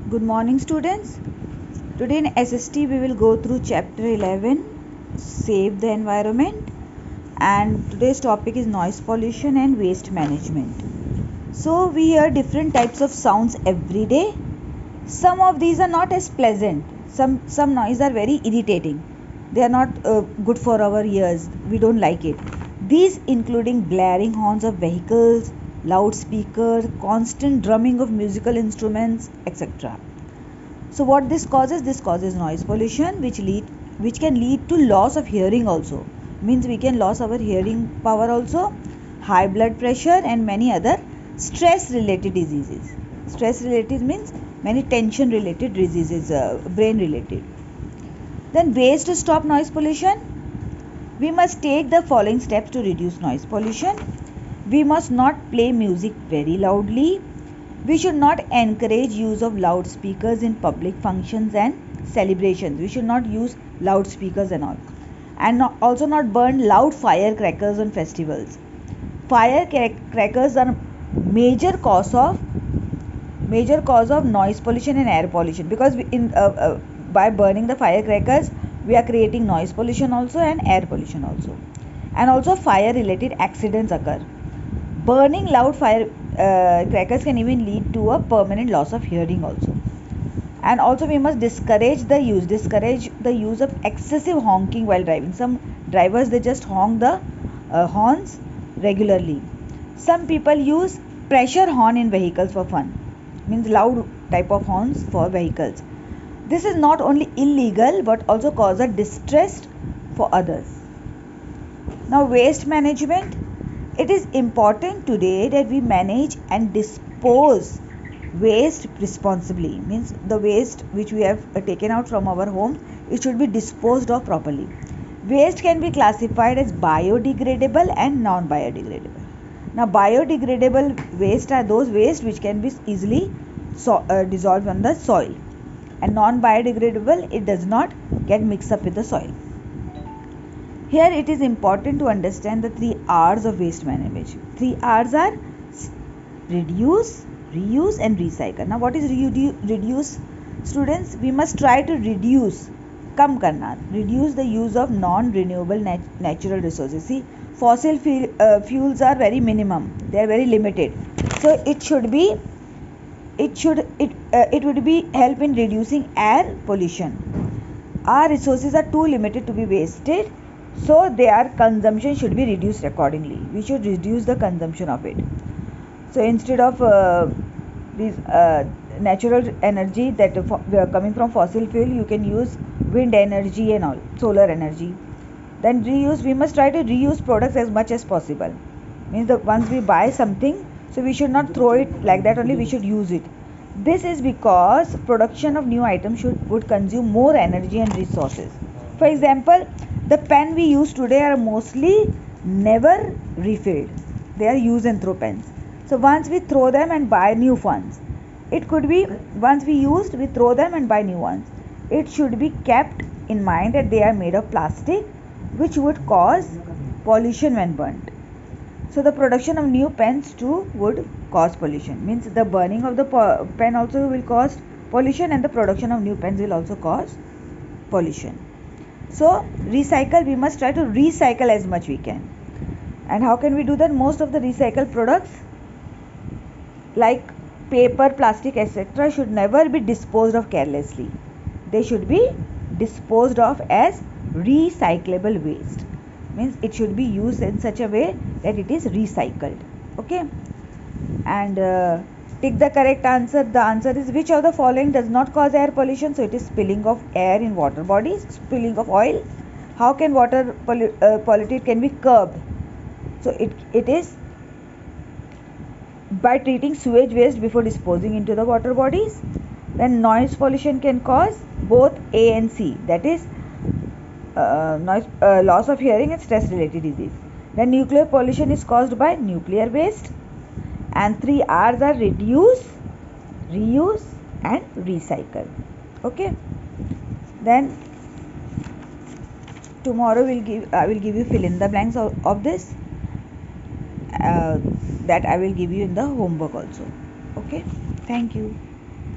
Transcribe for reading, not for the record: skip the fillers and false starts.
Good morning, students. Today in SST we will go through chapter 11, Save the Environment, and today's topic is noise pollution and waste management. So we hear different types of sounds every day. Some of these are not as pleasant. Some noise are very irritating. They are not good for our ears. We don't like it. These including blaring horns of vehicles, loudspeakers, constant drumming of musical instruments, etc. So what this causes? This causes noise pollution, which can lead to loss of hearing also. Means we can lose our hearing power also, high blood pressure, and many other stress related diseases. Stress related means many tension related diseases, brain related. Then ways to stop noise pollution. We must take the following steps to reduce noise pollution. We must not play music very loudly. We should not encourage use of loudspeakers in public functions and celebrations. We should not use loudspeakers and all. And also not burn loud firecrackers on festivals. Firecrackers are major cause of noise pollution and air pollution, because by burning the firecrackers we are creating noise pollution also and air pollution also. And also fire related accidents occur. Burning loud firecrackers can even lead to a permanent loss of hearing also. And also we must discourage the use of excessive honking while driving. Some drivers, they just honk the horns regularly. Some people use pressure horn in vehicles for fun, means loud type of horns for vehicles. This is not only illegal but also cause a distress for others. Now waste management. It is important today that we manage and dispose waste responsibly. Means the waste which we have taken out from our home, it should be disposed of properly. Waste can be classified as biodegradable and non-biodegradable. Now biodegradable waste are those waste which can be easily dissolved on the soil, and non-biodegradable, it does not get mixed up with the soil. Here it is important to understand the 3 R's of waste management. 3 R's are reduce, reuse and recycle. Now what is reduce? Students, we must try to reduce the use of non-renewable natural resources. See, fossil fuels are very minimum, they are very limited, so it would be help in reducing air pollution. Our resources are too limited to be wasted, so their consumption should be reduced accordingly. We should reduce the consumption of it. So instead of these natural energy that coming from fossil fuel, you can use wind energy and all, solar energy. Then reuse, we must try to reuse products as much as possible. Means that once we buy something, so we should not throw it like that only, we should use it. This is because production of new items would consume more energy and resources. For example, the pen we use today are mostly never refilled. They are use and throw pens. So once we throw them and buy new ones, it could be once we used, we throw them and buy new ones. It should be kept in mind that they are made of plastic, which would cause pollution when burnt. So the production of new pens too would cause pollution. Means the burning of the pen also will cause pollution, and the production of new pens will also cause pollution. So recycle, we must try to recycle as much we can. And how can we do that? Most of the recycled products like paper, plastic, etc. should never be disposed of carelessly. They should be disposed of as recyclable waste. Means it should be used in such a way that it is recycled. Okay. And take the correct answer. The answer is, which of the following does not cause air pollution? So it is spilling of air in water bodies, spilling of oil. How can water polluted can be curbed? So it is by treating sewage waste before disposing into the water bodies. Then noise pollution can cause both A and C, that is loss of hearing and stress related disease. Then nuclear pollution is caused by nuclear waste. And 3 R's are reduce, reuse and recycle. Okay. Then tomorrow I will give you fill in the blanks of this. That I will give you in the homework also. Okay. Thank you.